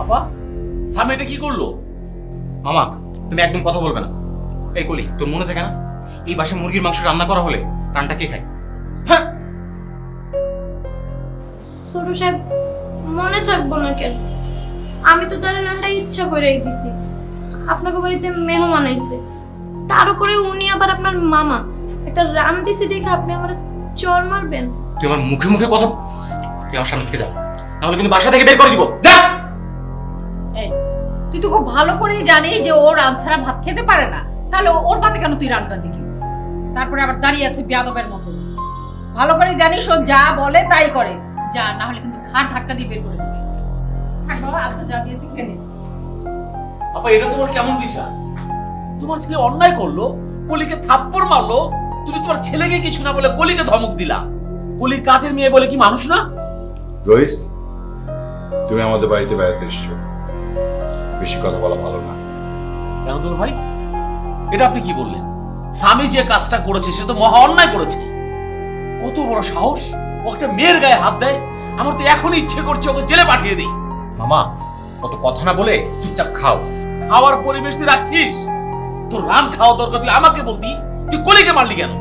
আপা সামি এটা কি করলো? মামা তুমি একদম কথা বলবে না। এই কলি, তোর মনে থাকে না এই বাসায় মুরগির মাংস রান্না করা হলে রানটা কে খায়? হ্যাঁ ছোট সাহেব, মনে থাকবো না কেন? আমি তো তার রান্না ইচ্ছা করেই দিছি। আপনাকে বাড়িতে মেহমান আইছে, তার উপরে উনি আবার আপনার মামা। একটা রান দিছি দেখে আপনি আমার চর মারবেন? তুই আমার মুখে মুখে কথা, তুই আমার সামনে থেকে যা, নাহলে কিন্তু বাসা থেকে বের করে দিব। যা। এই তুই তো খুব ভালো করেই জানিস যে ও রান ছাড়া ভাত খেতে পারে না, তাহলে ওর পাতে কেন তুই রানটা দিলি? তারপরে আবার দাঁড়িয়ে আছে বেয়াদবের মতো। ভালো করে জানিস ও যা বলে তাই করে। যা, না হলে কিন্তু ঘাড় ধাক্কা দিয়ে বের করে দিবে। থাক বাবা, আচ্ছা যা দিয়েছি খেয়ে নে। আপা এটা তোমার কেমন বিচার? তোমার ছেলে অন্যায় করলো, কলিকে থাপ্পড় মারলো, তুমি তোমার ছেলেকে কিছু না বলে কলিকে ধমক দিলা। কলি কাজের মেয়ে বলে কি মানুষ না? রইস, তুমি আমাদের বাড়িতে বেড়াতে এসছো, বেশি কথা বলা ভালো না। কেন তোর ভাই, এটা আপনি কি বললেন? স্বামী যে কাজটা করেছে সে তো মহা অন্যায় করেছে। কত বড় সাহস, ও একটা মেয়ের গায়ে হাত দেয়। আমার তো এখনই ইচ্ছে করছে ওকে জেলে পাঠিয়ে দিই। মামা অত কথা না বলে চুপচাপ খাও। খাওয়ার পরিবেশ তুই রাখছিস? তোর রান খাওয়া দরকার, তুই আমাকে বলতি। তুই কলিকে মারলি কেন?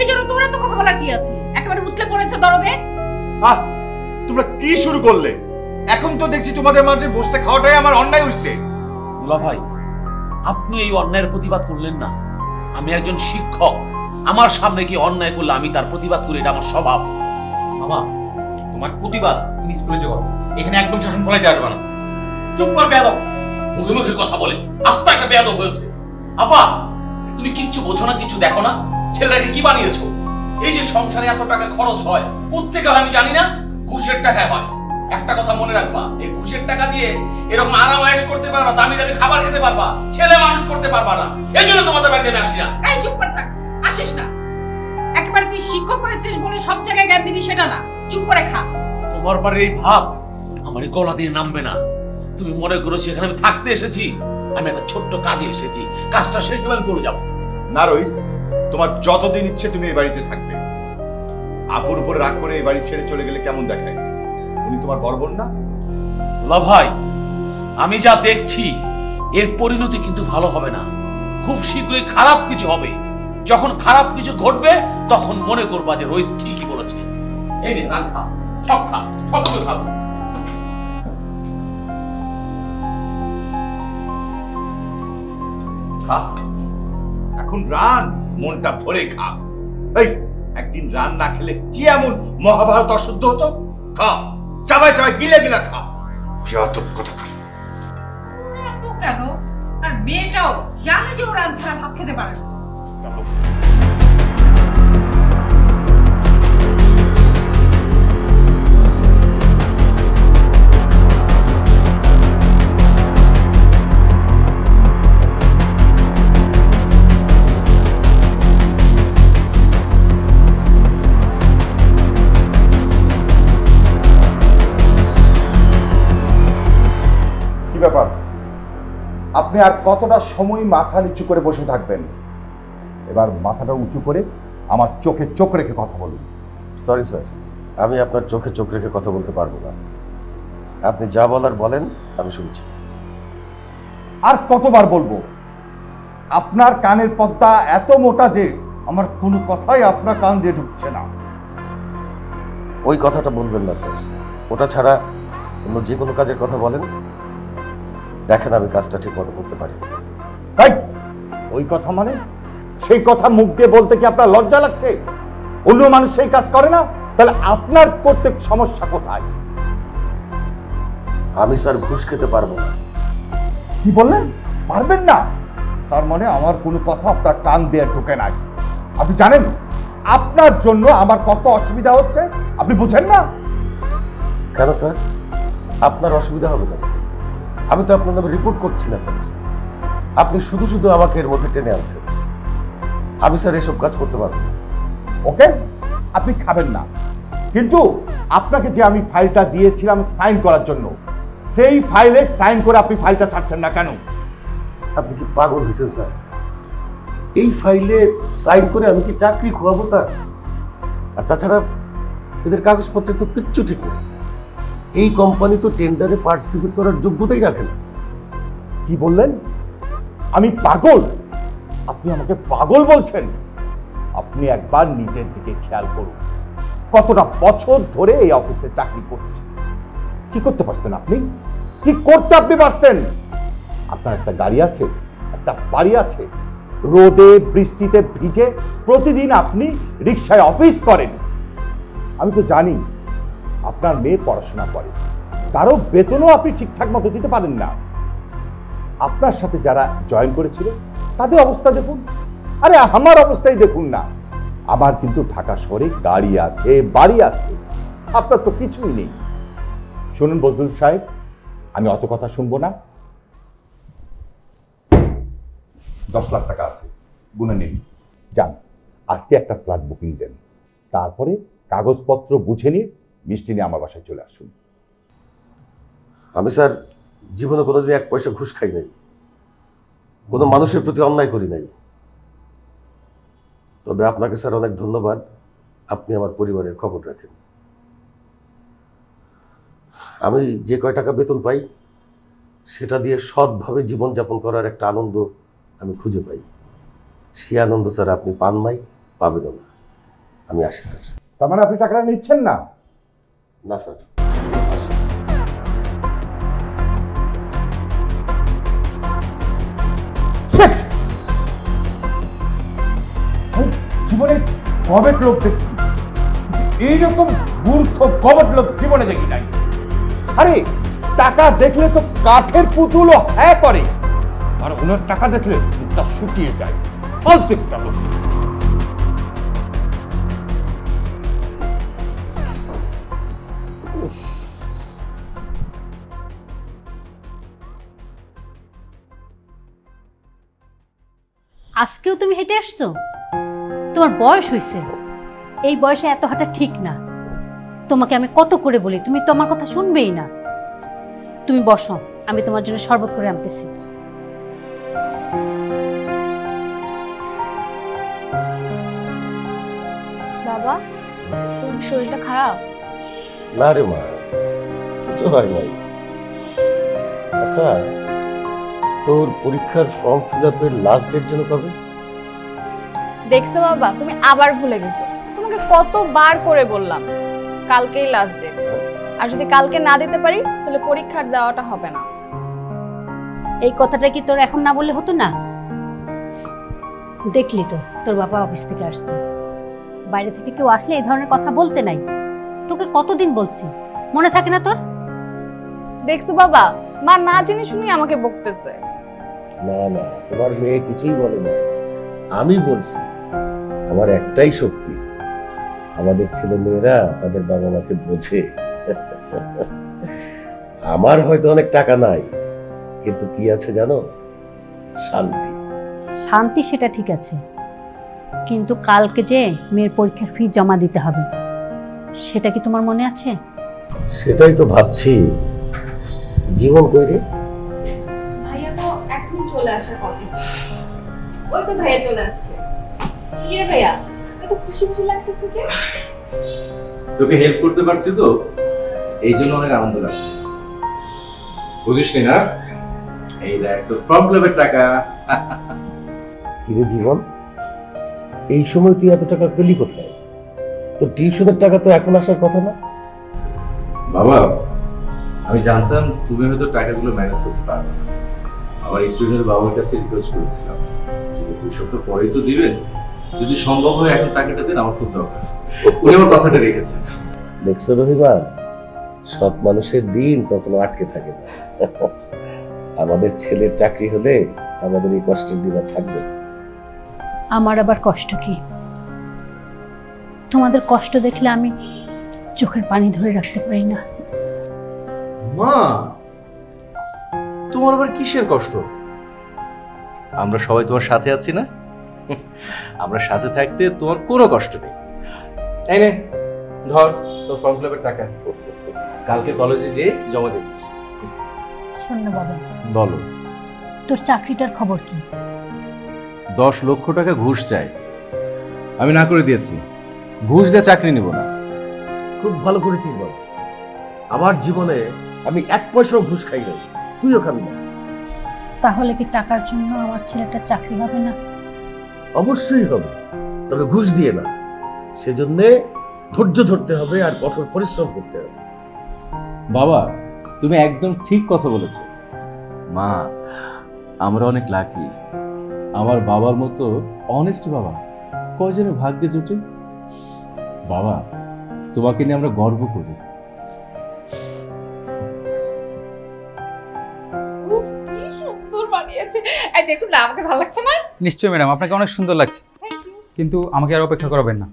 এই জন্য তোমরা তো কথা বলার কি আছে? একেবারে উঠলে পড়েছে দরদে। তোমরা কি শুরু করলে? এখন তো দেখছি তোমাদের মাঝে বসতে খাওয়াটাই আমার অন্যায় হইছে। দুলা ভাই, আপনি এই অন্যায়ের প্রতিবাদ করলেন না। আমি একজন শিক্ষক, আমার সামনে কি অন্যায় করলে আমি তার প্রতিবাদ করি, এটা আমার স্বভাব। মামা তোমার প্রতিবাদ তুমি স্কুলে যে করো, এখানে একদম শাসন ফলাইতে আসবে না। চুপ কর বেয়াদব, মুখে মুখে কথা বলে আস্তে একটা বেয়াদব হয়েছে। আপা তুমি কিচ্ছু বোঝো না, কিছু দেখো না, ছেলেটাকে কি বানিয়েছো? এই যে সংসারে এত টাকা খরচ হয় কোত্থেকে হয় আমি জানি না, ঘুষের টাকায় হয়। একটা কথা মনে রাখবা, এই ঘুষের টাকা দিয়ে এরকম আরাম আয়েশ করতে পারবা, দামি দামি খাবার খেতে পারবা, ছেলে মানুষ করতে পারবা না। এই জন্য তোমাদের বাড়িতে আমি আসি না। এই চুপ করে থাক, আসিস না। একেবারে তুই শিক্ষক হয়েছিস বলে সব জায়গায় জ্ঞান দিবি সেটা না, চুপ করে খা। তোমার বাড়ির এই ভাত আমার এই গলা দিয়ে নামবে না। তুমি মনে করেছো এখানে আমি থাকতে এসেছি? আমি একটা ছোট্ট কাজে এসেছি, কাজটা শেষ হলে আমি চলে যাবো। না রইস, তোমার যতদিন ইচ্ছে তুমি এই বাড়িতে থাকবে। আপুর উপর রাগ করে এই বাড়ি ছেড়ে চলে গেলে কেমন দেখায়? উনি তোমার বড় বোন না? দুলা ভাই, আমি যা দেখছি এর পরিণতি কিন্তু ভালো হবে না। খুব শীঘ্রই খারাপ কিছু হবে। যখন খারাপ কিছু ঘটবে তখন মনে করবা যে রইস ঠিকই বলেছে। এই নে রান খা, সব খা, সবগুলো খাবো। খা, এখন রান মনটা ভরে খা। এই একদিন রান না খেলে কি এমন মহাভারত অশুদ্ধ হতো? খা, চাবাই চাবাই গিলে গিলা খা। যত কথা খা। এত কেন? আর মেয়েটাও জানে যে ও রান ছাড়া ভাত খেতে পারে না। কি ব্যাপার? আপনি আর কতটা সময় মাথা নিচু করে বসে থাকবেন? এবার মাথাটা উঁচু করে আমার চোখে চোখ রেখে কথা বলুন। সরি স্যার, আমি আপনার চোখে চোখ রেখে কথা বলতে পারবো না। আপনি যা বলার বলেন, আমি শুনছি। আর কতবার বলবো? আপনার কানের পর্দা এত মোটা যে আমার কোনো কথাই আপনার কান দিয়ে ঢুকছে না। ওই কথাটা বলবেন না স্যার, ওটা ছাড়া অন্য যে কোনো কাজের কথা বলেন। দেখেন আমি কাজটা ঠিক মতো করতে পারি। তাই ওই কথা মানে? সেই কথা মুখ দিয়ে বলতে কি আপনার লজ্জা লাগছে? অন্য মানুষ সেই কাজ করে না, তাহলে আপনার প্রত্যেক সমস্যা কোথায়? আমি স্যার ঘুষ খেতে পারবো না। কি বললেন? পারবেন না? তার মানে আমার কোনো কথা আপনার কান দিয়ে ঢুকে নাই। আপনি জানেন আপনার জন্য আমার কত অসুবিধা হচ্ছে? আপনি বুঝেন না? কেন স্যার, আপনার অসুবিধা হবে না? আমি তো আপনার নামে রিপোর্ট করছি না স্যার। আপনি শুধু শুধু আমাকে এর মধ্যে টেনে আনছেন। আমি স্যার এসব কাজ করতে পারবো না। ওকে, আপনি খাবেন না, কিন্তু আপনাকে যে আমি ফাইলটা দিয়েছিলাম সাইন করার জন্য, সেই ফাইলে সাইন করে আপনি ফাইলটা ছাড়ছেন না কেন? আপনি কি পাগল হয়েছেন স্যার? এই ফাইলে সাইন করে আমি কি চাকরি খোয়াবো স্যার? আর তাছাড়া এদের কাগজপত্রে তো কিচ্ছু ঠিক নেই। এই কোম্পানি তো টেন্ডারে পার্টিসিপেট করার যোগ্যতাই রাখে না। কি বললেন? আমি পাগল? আপনি আমাকে পাগল বলছেন? আপনি একবার নিজের দিকে খেয়াল করুন, কতটা বছর ধরে এই অফিসে চাকরি করছেন। কি করতে পারছেন আপনি? কি করতে আপনি পারছেন? আপনার একটা গাড়ি আছে, একটা বাড়ি আছে, রোদে বৃষ্টিতে ভিজে প্রতিদিন আপনি রিকশায় অফিস করেন। আমি তো জানি আপনার মেয়ে পড়াশোনা করে, তারও বেতনও আপনি ঠিকঠাক মতো দিতে পারেন না। আপনার সাথে যারা জয়েন করেছিল তাদের অবস্থা দেখুন, আরে আমার অবস্থাই দেখুন না। আমার কিন্তু ঢাকা শহরে গাড়ি আছে, বাড়ি আছে, আপনার তো কিছুই নেই। শুনুন বজলুল সাহেব, আমি অত কথা শুনবো না। 10 লাখ টাকা আছে, গুনে নিন। যান, আজকে একটা ফ্ল্যাট বুকিং দেন, তারপরে কাগজপত্র বুঝে নিয়ে মিষ্টি নিয়ে আমার বাসায় চলে আসুন। আমি স্যার জীবনে কোনোদিন 1 পয়সা ঘুষ খাই নাই, কোনো মানুষের প্রতি অন্যায় করি নাই। তবে আপনাকে স্যার অনেক ধন্যবাদ, আপনি আমার পরিবারের খবর রাখেন। আমি যে কয় টাকা বেতন পাই সেটা দিয়ে সৎভাবে জীবনযাপন করার একটা আনন্দ আমি খুঁজে পাই। সেই আনন্দ স্যার আপনি পান নাই, পাবেনও না। আমি আসি স্যার। তার মানে আপনি টাকাটা নিচ্ছেন না? না স্যার। জীবনে কবেট লোক দেখছি, এইরকম মূর্খ কবট লোক জীবনে দেখি নাই। আরে টাকা দেখলে তো কাঠের পুতুলও হ্যাঁ করে, আর ওনার টাকা দেখলে তা শুকিয়ে যায়। ফালতু একটা লোক। আজকেও তুমি হেঁটে আসছো? তোমার বয়স হয়েছে, এই বয়সে এত হাঁটা ঠিক না। তোমাকে আমি কত করে বলি, তুমি তো আমার কথা শুনবেই না। তুমি বসো, আমি তোমার জন্য শরবত করে আনতেছি। বাবা, তোর শরীরটা খারাপ? না রে মা, কিছু হয় নাই। আচ্ছা, তোর পরীক্ষার ফর্ম ফিল আপের লাস্ট ডেট যেন কবে? দেখছো বাবা, তুমি আবার ভুলে গেছো। তোমাকে কতবার করে বললাম কালকেই লাস্ট ডেট, আর যদি কালকে না দিতে পারি তাহলে পরীক্ষার দেওয়াটা হবে না। এই কথাটা কি তোর এখন না বললে হতো না? দেখলি তো তোর বাবা অফিস থেকে আসছে, বাইরে থেকে কেউ আসলে এই ধরনের কথা বলতে নাই। তোকে কতদিন বলছি, মনে থাকে না তোর? দেখছো বাবা, মা না জেনে শুনি আমাকে বকতেছে। না না, তোমার মেয়ে কিছুই বলে না, আমি বলছি। আমার একটাই শক্তি, আমাদের ছেলে মেয়েরা তাদের বাবা মাকে বোঝে। আমার হয়তো অনেক টাকা নাই, কিন্তু কি আছে জানো? শান্তি। শান্তি সেটা ঠিক আছে, কিন্তু কালকে যে মেয়ের পরীক্ষার ফি জমা দিতে হবে, সেটা কি তোমার মনে আছে? সেটাই তো ভাবছি। জীবন কইরে ভাইয়া তো এখন চলে আসার কথা ছিল। ওই তো ভাইয়া চলে আসছে। কি রে ভাইয়া, এত খুশি খুশি লাগতেছে যে? তোকে হেল্প করতে পারছি তো, এই জন্য অনেক আনন্দ লাগছে। বুঝিসনি না? এই দেখ তোর ফর্ম ফিল টাকা। কিরে জীবন, এই সময় তুই এত টাকা পেলি কোথায়? তোর টিউশনের টাকা তো এখন আসার কথা না। বাবা, আমি জানতাম তুমি হয়তো টাকাগুলো ম্যানেজ করতে পারবে না। আমার স্টুডেন্টের বাবার কাছে রিকোয়েস্ট করেছিলাম যে 2 সপ্তাহ পরেই তো দিবেন, যদি সম্ভব হয় এখন টাকাটা দেন, আমার খুব দরকার। উনি আমার কথাটা রেখেছেন। দেখছো রহিমা, সৎ মানুষের দিন কখনো আটকে থাকে না। আমাদের ছেলের চাকরি হলে আমাদের এই কষ্টের দিন আর থাকবে না। আমার আবার কষ্ট কি? তোমাদের কষ্ট দেখলে আমি চোখের পানি ধরে রাখতে পারি না। মা, তোমার আবার কিসের কষ্ট? আমরা সবাই তোমার সাথে আছি না? আমরা সাথে থাকতে তোমার কোনো কষ্ট নেই। এই নে ধর তোর ফর্ম ফিল টাকা, কালকে কলেজে যেয়ে জমা দিস। শোন না বাবা, বলো। তোর চাকরিটার খবর কি? 10 লক্ষ টাকা ঘুষ চাই, আমি না করে দিয়েছি। ঘুষ দিয়ে চাকরি নিব না। খুব ভালো করেছিস বাবা, আমার জীবনে আমি 1 পয়সাও ঘুষ খাই নাই, তুইও খাবি না। তাহলে কি টাকার জন্য আমার ছেলেটা চাকরি হবে না? অবশ্যই হবে, তবে ঘুষ দিয়ে না। সেজন্য ধৈর্য ধরতে হবে আর কঠোর পরিশ্রম করতে হবে। বাবা, তুমি একদম ঠিক কথা বলেছো। মা, আমরা অনেক লাকি। আমার বাবার মতো অনেস্ট বাবা কয়জনের ভাগ্যে জুটে। বাবা, তোমাকে নিয়ে আমরা গর্ব করি। কি সুন্দর বানিয়েছে। এই দেখুন না, আমাকে ভালো লাগছে না? নিশ্চয়ই ম্যাডাম, আপনাকে অনেক সুন্দর লাগছে, থ্যাংক ইউ। কিন্তু আমাকে আর অপেক্ষা করাবেন না।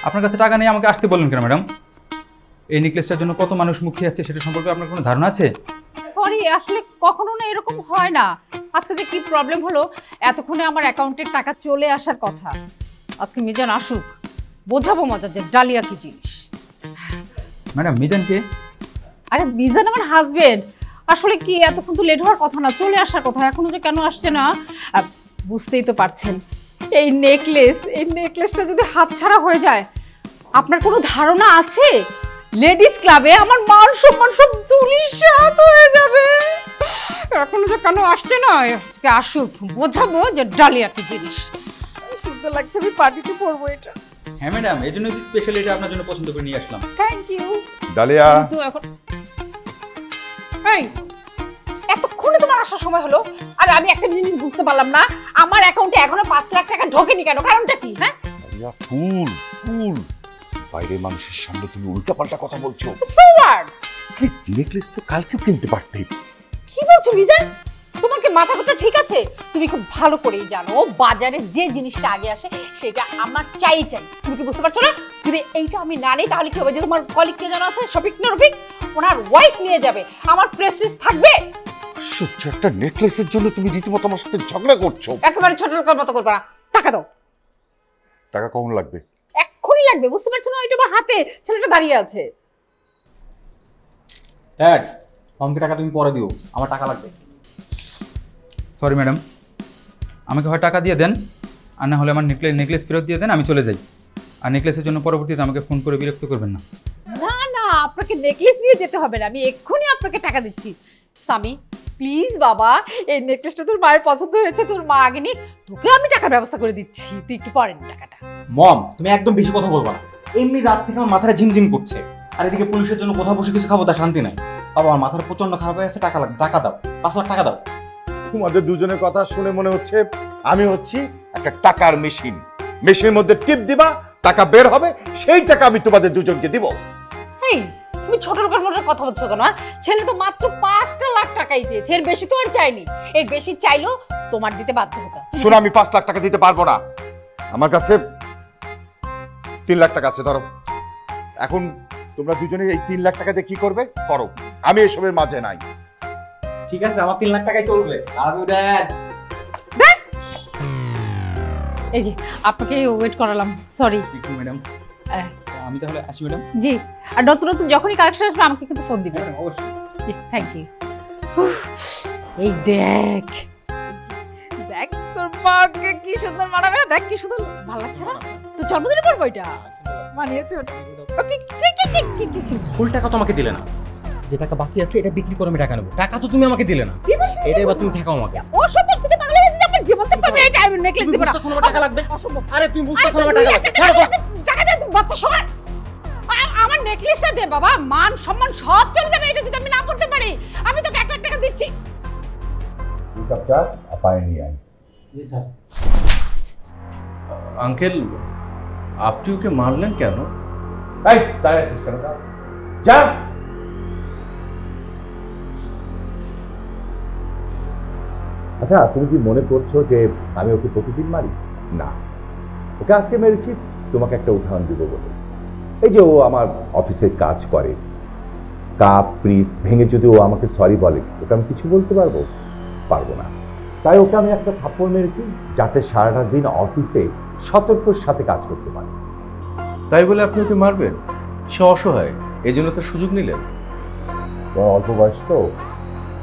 আপনার কাছে টাকা নেই, আমাকে আসতে বললেন কেন ম্যাডাম? এই নেকলেসটার জন্য কত মানুষ মুখিয়ে আছে সেটা সম্পর্কে আপনার কোনো ধারণা আছে? সরি, আসলে কখনো না এরকম হয় না। আজকে যে কি প্রবলেম হলো, এতক্ষণে আমার অ্যাকাউন্টের টাকা চলে আসার কথা। আজকে মিজান আসুক, বোঝাবো মজা যে ডালিয়া কি জিনিস। ম্যাডাম, মিজানকে? আরে মিজান আমার হাজবেন্ড। আসলে কি এতক্ষণ তো লেট হওয়ার কথা না, চলে আসার কথা, এখনো যে কেন আসছে না বুঝতেই তো পারছেন। এই নেকলেসটা যদি হাতছাড়া হয়ে যায়, আপনার কোনো ধারণা আছে লেডিস ক্লাবে আমার মান সম্মান সব ধূলিসাৎ হয়ে যাবে। এখনো যে কেন আসছে না, আজকে আসুক, বোঝাবো যে ডালিয়া কি জিনিস। সুন্দর লাগছে, আমি পার্টিতে পরবো এটা। হ্যাঁ ম্যাডাম, এই জন্য স্পেশালি এটা আপনার জন্য পছন্দ করে নিয়ে আসলাম। Thank you. ডালিয়া, কিন্তু এখন এই এতক্ষণে তোমার আসার সময় হলো, আর আমি একটা জিনিস বুঝতে পারলাম না, আমার অ্যাকাউন্টে এখনো 5 লাখ টাকা ঢোকেনি কেন? কারণটা কি? হ্যাঁ, ডালিয়া, ফুল ফুল বাইরে মানুষের সামনে তুমি উল্টাপাল্টা কথা বলছো। So what? নেকলেস তো কালকেও কিনতে পারতেই। কি বলছো মিজান? তোমার কি মাথা কথা ঠিক আছে? তুমি খুব ভালো করেই জানো বাজারে যে জিনিসটা আগে আসে সেটা আমার চাই। তুমি কি বুঝতে পারছো না? যদি এইটা আমি না নিই তাহলে কি হবে, যে তোমার কলিগ কে জানা আছে শফিক না রফিক, ওনার ওয়াইফ নিয়ে যাবে, আমার প্রেস্টিজ থাকবে? সহ্য, একটা নেকলেসের জন্য তুমি রীতিমতো আমার সাথে ঝগড়া করছো। একেবারে ছোট লোকের মতো করবে না। টাকা দাও। টাকা কখন লাগবে? এক্ষুনি লাগবে, বুঝতে পারছো না? ওইটা আমার হাতে, ছেলেটা দাঁড়িয়ে আছে। ড্যাড, আমাকে টাকা তুমি পরে দিও, আমার টাকা লাগবে। সরি ম্যাডাম, আমাকে হয় টাকা দিয়ে দেন, আর না হলে আমার নেকলেস ফেরত দিয়ে দেন, আমি চলে যাই। আর নেকলেসের জন্য পরবর্তীতে আমাকে ফোন করে বিরক্ত করবেন না। না না, আপনাকে নেকলেস নিয়ে যেতে হবে না, আমি এক্ষুনি আপনাকে টাকা দিচ্ছি। স্বামী প্লিজ বাবা, এই নেকলেসটা তোর মায়ের পছন্দ হয়েছে, তোর মা আগে নি, তোকে আমি টাকার ব্যবস্থা করে দিচ্ছি, তুই একটু পরে নি টাকাটা। মম, তুমি একদম বেশি কথা বলবা না। এমনি রাত থেকে আমার মাথাটা ঝিমঝিম করছে, আর এদিকে পুলিশের জন্য কোথাও বসে কিছু খাবো তা শান্তি নাই। বাবা, আমার মাথাটা প্রচন্ড খারাপ হয়ে আছে, টাকা লাগবে, টাকা দাও, 5 লাখ টাকা দাও। তোমাদের দুজনের কথা শুনে মনে হচ্ছে আমি হচ্ছি একটা টাকার মেশিন। মেশিনের মধ্যে টিপ দিবা, টাকা বের হবে, সেই টাকা আমি তোমাদের দুজনকে দিব। এই তুমি ছোট লোকের মতো কথা বলছো কেন? ছেলে তো মাত্র 5 লাখ টাকাই চেয়েছে, এর বেশি তো আর চাইনি। এর বেশি চাইলেও তোমার দিতে বাধ্য হতো। শোনো, আমি 5 লাখ টাকা দিতে পারবো না, আমার কাছে 3 লাখ টাকা আছে। ধরো, এখন তোমরা দুজনে এই 3 লাখ টাকা দিয়ে কি করবে করো, আমি এসবের মাঝে নাই। ঠিক আছে, আমার 3 লাখ টাকাই চলবে। Love you dad. এই যে আপনাকে ওয়েট করালাম, সরি। একটু ম্যাডাম, আমি তাহলে আসি ম্যাডাম। জি, আর নতুন নতুন যখনই কালেকশন আসবে আমাকে কিন্তু ফোন দিবেন। অবশ্যই। জি, থ্যাংক ইউ। এই দেখ দেখ তোর মাকে কি সুন্দর মানাবে, দেখ কি সুন্দর, ভালো লাগছে না? তো জন্মদিনে পড়বো এটা, মানিয়েছে ওটা। ওকে, কি ফুল টাকা তো আমাকে দিলে না, যে টাকা বাকি আছে এটা বিক্রি করে আমি টাকা নেবো। টাকা তো তুমি আমাকে দিলে না, এটা এবার তুমি ঠেকাও আমাকে। অসম্ভব, তুমি পাগল হয়ে যাচ্ছিস, আমার জীবন থেকে আমি এই টাইম নেকলেস দিব না। বুঝতেছো না আমার টাকা লাগবে? অসম্ভব। আরে তুমি বুঝতেছো না আমার টাকা লাগবে? ছাড়ো তো। টাকা দে, বাচ্চা সমান। আমার নেকলেসটা দে বাবা, মান সম্মান সব চলে যাবে এটা যদি আমি না করতে পারি। আমি তোকে 1 লাখ টাকা দিচ্ছি। দুই কাপ চা পায়ে নিয়ে আয়। জি স্যার। আঙ্কেল, আপনি ওকে মারলেন কেন? এই দাঁড়িয়ে আছিস কেন? যা। আচ্ছা, তুমি কি মনে করছো যে আমি ওকে প্রতিদিন মারি? না, ওকে আজকে মেরেছি তোমাকে একটা উদাহরণ দিব বলে। এই যে ও আমার অফিসে কাজ করে, কাপ পিস ভেঙে যদি ও আমাকে সরি বলে, ওকে আমি কিছু বলতে পারবো না। তাই ওকে আমি একটা থাপ্পড় মেরেছি, যাতে সারাটা দিন অফিসে সতর্কর সাথে কাজ করতে পারে। তাই বলে আপনি ওকে মারবেন? সে অসহায়, এই জন্য তো সুযোগ নিলেন। তোমার অল্প বয়স তো,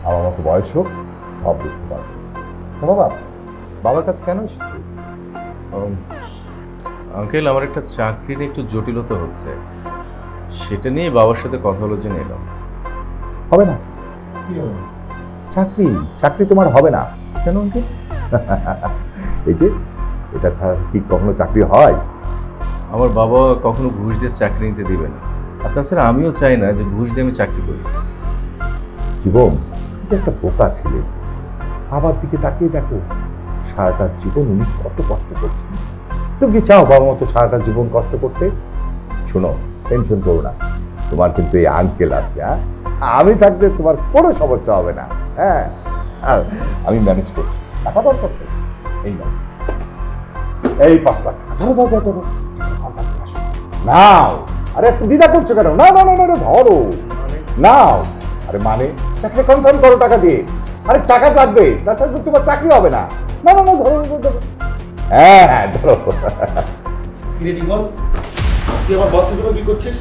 আমার মতো বয়স হোক, সব বুঝতে পারবে। বাবা, বাবার কাছে কেন এসেছো? আঙ্কেল, আমার একটা চাকরি নিয়ে একটু জটিলতা হচ্ছে, সেটা নিয়ে বাবার সাথে কথা বলার জন্য এলাম। হবে না। চাকরি চাকরি তোমার হবে না। কেন অঙ্কিত? এই যে এটা ছাড়া কি কখনো চাকরি হয়? আমার বাবা কখনো ঘুষ দিয়ে চাকরি নিতে দিবে না, আর তাছাড়া আমিও চাই না যে ঘুষ দিয়ে আমি চাকরি করি। জীবন, এটা একটা বোকা ছেলে। বাবার দিকে তাকিয়ে দেখো, সারাটা জীবন উনি কত কষ্ট করছেন। তুমি কি চাও বাবা মতো সারাটা জীবন কষ্ট করতে? শোনো, টেনশন করো না, তোমার কিন্তু এই আঙ্কেল আছে। হ্যাঁ, আমি থাকলে তোমার কোনো সমস্যা হবে না। হ্যাঁ, আমি ম্যানেজ করছি। টাকা দরকার তো, এই নাও, এই 5 লাখ টাকা। ধরো ধরো ধরো, নাও। আরে আজকে দ্বিধা করছো কেন? না না না না, ধরো, নাও। আরে মানে চাকরি কনফার্ম করো টাকা দিয়ে। আরে টাকা লাগবে, তাছাড়া তো তোমার চাকরি হবে না। না না না, ধরো ধরো। হ্যাঁ হ্যাঁ, ধরো। কিরে জীবন, তুই আমার বসের জন্য কি করছিস?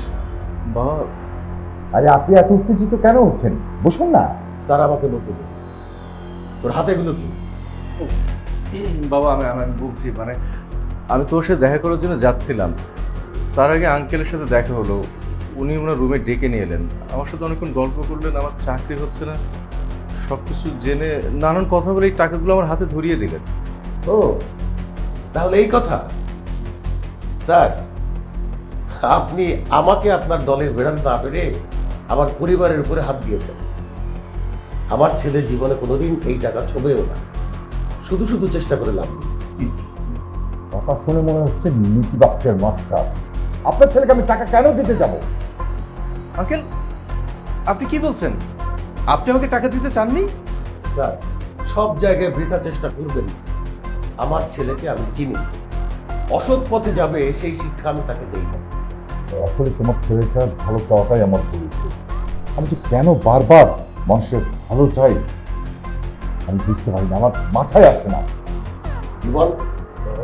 বাবা, আরে আপনি এত উত্তেজিত কেন হচ্ছেন? বসুন না। স্যার আমাকে বলতে দে, তোর হাতে এগুলো কি? বাবা আমি আমি বলছি, মানে আমি তোর সাথে দেখা করার জন্য যাচ্ছিলাম, তার আগে আঙ্কেলের সাথে দেখা হলো। উনি ওনার রুমে ডেকে নিয়ে এলেন, আমার সাথে অনেকক্ষণ গল্প করলেন। আমার চাকরি হচ্ছে না সব কিছু জেনে নানান কথা বলে এই টাকাগুলো আমার হাতে ধরিয়ে দিলেন। ও তাহলে এই কথা। স্যার, আপনি আমাকে আপনার দলের বেড়াতে না পেরে আমার পরিবারের উপরে হাত দিয়েছেন। আমার ছেলে জীবনে কোনোদিন এই টাকা ছোবেও না, শুধু শুধু চেষ্টা করে লাভ নেই। কথা শুনে মনে হচ্ছে নীতি বাক্যের মাস্টার। আপনার ছেলেকে আমি টাকা কেন দিতে যাব? আঙ্কেল, আপনি কি বলছেন? আপনি আমাকে টাকা দিতে চাননি? স্যার, সব জায়গায় বৃথা চেষ্টা করবেন। আমার ছেলেকে আমি চিনি, অসৎ পথে যাবে সেই শিক্ষা আমি তাকে দেই না। আসলে তোমার ছেলেটার ভালো চাওয়াটাই আমার বলেছে। আমি যে কেন বারবার মানুষের ভালো চাই আমি বুঝতে পারি না, আমার মাথায় আসে না। জীবন,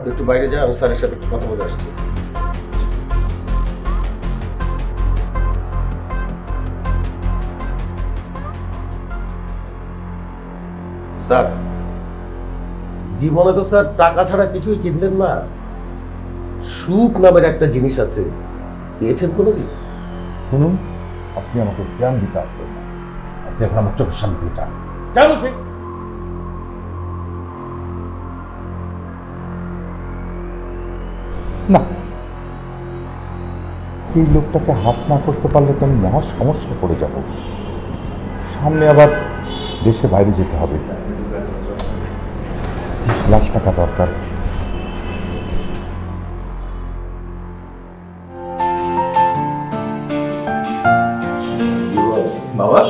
তুই একটু বাইরে যা, আমি স্যারের সাথে একটু কথা বলে আসছি। স্যার, জীবনে তো স্যার টাকা ছাড়া কিছুই চিনলেন না। সুখ নামের একটা জিনিস আছে, পেয়েছেন কোনোদিন? শুনুন, আপনি আমাকে জ্ঞান দিতে আসবেন না। আপনি এখন আমার চোখের সামনে দিয়ে চান কেন? ঠিক না, এই লোকটাকে হাত না করতে পারলে তো আমি মহা সমস্যায় পড়ে যাব। সামনে আবার দেশে বাইরে যেতে হবে, 20 লাখ টাকা দরকার। জীবন বাবা,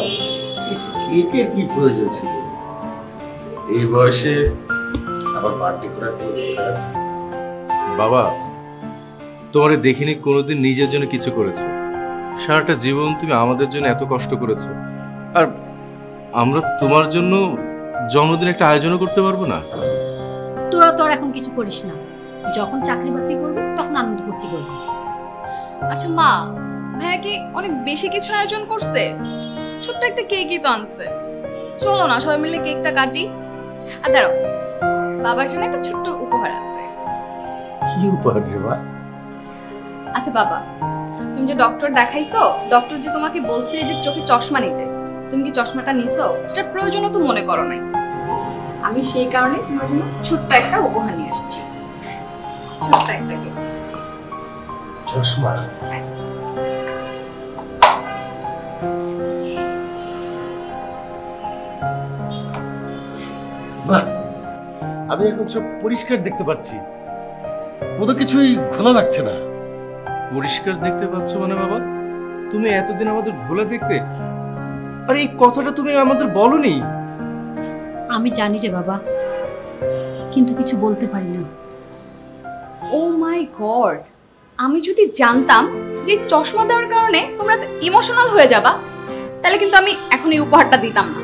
কেকের কি প্রয়োজন ছিল? এই বয়সে আবার পার্টি করার কোনো দরকার আছে? বাবা, তোমারে দেখিনি কোনোদিন নিজের জন্য কিছু করেছো। সারাটা জীবন তুমি আমাদের জন্য এত কষ্ট করেছো, আর আমরা তোমার জন্য জন্মদিন একটা আয়োজনও করতে পারবো না? তোরা তোর এখন কিছু করিস না, যখন চাকরি বাকরি করবি তখন আনন্দ ফুর্তি করবি। আচ্ছা মা, ভাইয়া কি অনেক বেশি কিছু আয়োজন করছে? ছোট্ট একটা কেকই তো আনছে। চলো না সবাই মিলে কেকটা কাটি। আর দাঁড়াও, বাবার জন্য একটা ছোট্ট উপহার আছে। কি উপহার রে মা? আচ্ছা বাবা, তুমি যে ডক্টর দেখাইছো, ডক্টর যে তোমাকে বলছে যে চোখে চশমা নিতে, তুমি কি চশমাটা নিছো? সেটার প্রয়োজনও তো মনে করো নাই। আমি সেই কারণে তোমার জন্য ছোট্ট একটা উপহার নিয়ে আসছি, ছোট্ট একটা গিফট। চশমা? বাহ, আমি এখন সব পরিষ্কার দেখতে পাচ্ছি, কোনো কিছুই খোলা লাগছে না। পরিষ্কার দেখতে পাচ্ছ মানে বাবা? তুমি এতদিন আমাদের ঘোলা দেখতে, আর এই কথাটা তুমি আমাদের বলনি। আমি জানি রে বাবা, কিন্তু কিছু বলতে পারি না। ও মাই গড, আমি যদি জানতাম যে চশমা দেওয়ার কারণে তোমরা ইমোশনাল হয়ে যাবা, তাহলে কিন্তু আমি এখন এই উপহারটা দিতাম না।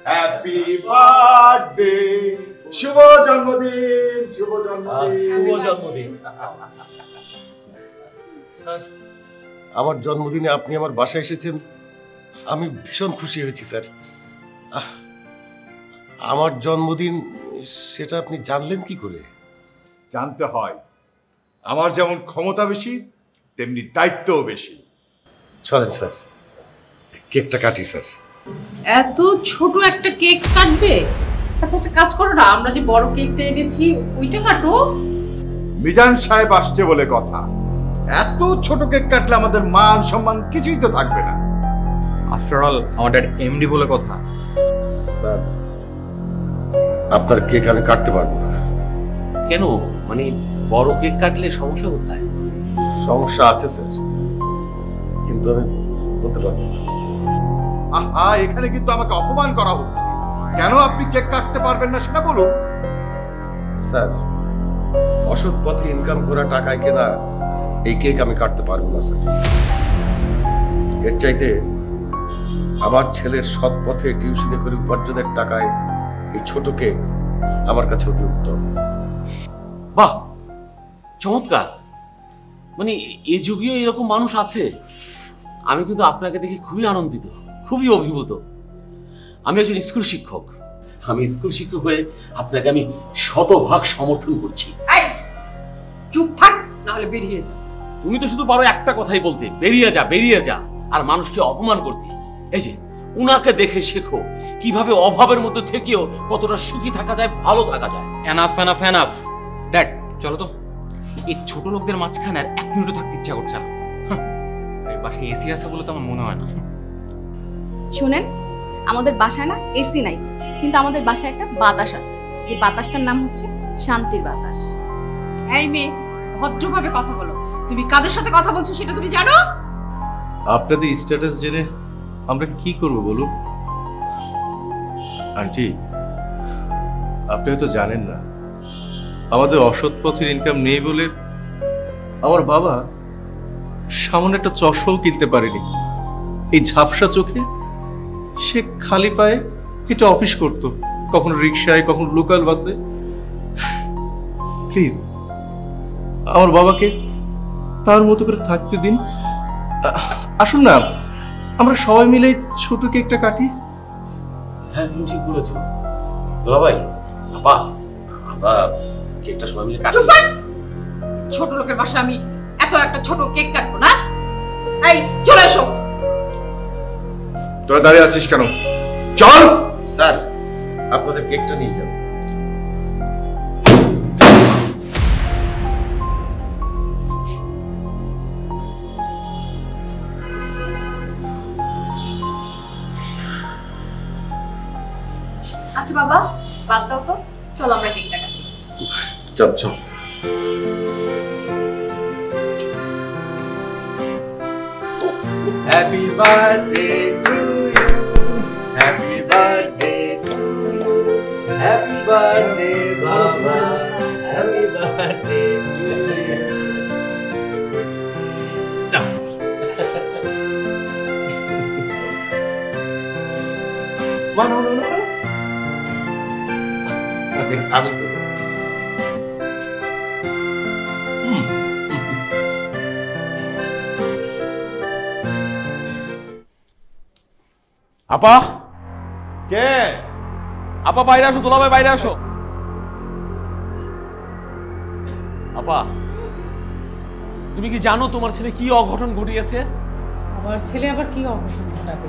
হ্যাপি বার্থডে, শুভ জন্মদিন, শুভ জন্মদিন, শুভ জন্মদিন। স্যার, আমার জন্মদিনে আপনি আমার বাসায় এসেছেন, আমি ভীষণ খুশি হয়েছি স্যার। আমার জন্মদিন সেটা আপনি জানলেন কি করে? জানতে হয়। আমার যেমন ক্ষমতা বেশি, তেমনি দায়িত্বও বেশি। চলেন স্যার, কেকটা কাটি স্যার। এত ছোট একটা কেক কাটবে? আচ্ছা একটা কাজ করো না, আমরা যে বড় কেকটা এনেছি ওইটা কাটো। মিজান সাহেব আসছে বলে কথা, এত ছোট কেক কাটলে আমাদের মান সম্মান কিছুই তো থাকবে না। আফটার অল আমার ড্যাড এমডি বলে কথা। স্যার আপনার কেক আমি কাটতে পারবো না। কেন? মানে বড় কেক কাটলে সমস্যা কোথায়? সমস্যা আছে স্যার, কিন্তু আমি বলতে পারবো না। আহা, এখানে কিন্তু আমাকে অপমান করা হচ্ছে। কেন আপনি কেক কাটতে পারবেন না সেটা বলুন। স্যার অসৎ পথে ইনকাম করা টাকায় কেনা এই কেক আমি কাটতে পারবো না স্যার। এর চাইতে আমার ছেলের সৎ পথে টিউশনি করে উপার্জনের টাকায় এই ছোট কেক আমার কাছে অতি উত্তম। বাহ, চমৎকার। মানে এ যুগেও এরকম মানুষ আছে। আমি কিন্তু আপনাকে দেখে খুবই আনন্দিত, খুবই অভিভূত। আমি একজন স্কুল শিক্ষক। আমি স্কুল শিক্ষক হয়ে আপনাকে আমি শতভাগ সমর্থন করছি। এই চুপ থাক, না হলে বেরিয়ে যা। তুমি তো শুধু পারো একটা কথাই বলতে, বেরিয়ে যা বেরিয়ে যা, আর মানুষকে অপমান করতে। এই যে উনাকে দেখে শেখো কিভাবে অভাবের মধ্যে থেকেও কতটা সুখী থাকা যায়, ভালো থাকা যায়। Enough enough enough. ড্যাড চলো তো, এই ছোট লোকদের মাঝখানে আর এক মিনিটও থাকতে ইচ্ছা করছে না। এই বাসায় এসি আছে বলে তো আমার মনে হয় না। শুনেন, আমাদের বাসায় না এসি নাই, কিন্তু আমাদের বাসায় একটা বাতাস আছে, যে বাতাসটার নাম হচ্ছে শান্তির বাতাস। এই মেয়ে, ভদ্রভাবে কথা বলো। তুমি কাদের সাথে কথা বলছো সেটা তুমি জানো? আপনাদের স্ট্যাটাস জেনে আমরা কি করব বলুন? আন্টি, আপনি হয়তো জানেন না, আমাদের অসৎ পথের ইনকাম নেই বলে আমার বাবা সামান্য একটা চশমাও কিনতে পারেনি। এই ঝাপসা চোখে সে খালি পায়ে এটা অফিস করত, কখনো রিক্সায়, কখনো লোকাল বাসে। প্লিজ আমার বাবাকে তার মতো করে থাকতে দিন। আসুন না, আমরা সবাই মিলে ছোট কেকটা কাটি। হ্যাঁ, তুমি ঠিক বলেছো দুলা ভাই। আপা, আমরা কেকটা সবাই মিলে কাটি। ছোট লোকের বাসায় আমি এত একটা ছোট কেক কাটবো না। এই চলে এসো। তোরা দাঁড়িয়ে আছিস কেন? চল। স্যার আপনাদের কেকটা নিয়ে যান। আচ্ছা বাবা, বাদ দাও তো, চলো আমরা কেকটা কাটি। চল চল। Happy birthday to you, happy birthday to you, happy birthday বাবা, হ্যাপি বার্থডে টু ইউ। আমি তো আপা, কে? আপা বাইরে আসো, দুলা ভাই বাইরে আসো। আপা, তুমি কি জানো তোমার ছেলে কি অঘটন ঘটিয়েছে? আমার ছেলে আবার কি অঘটন ঘটাবে?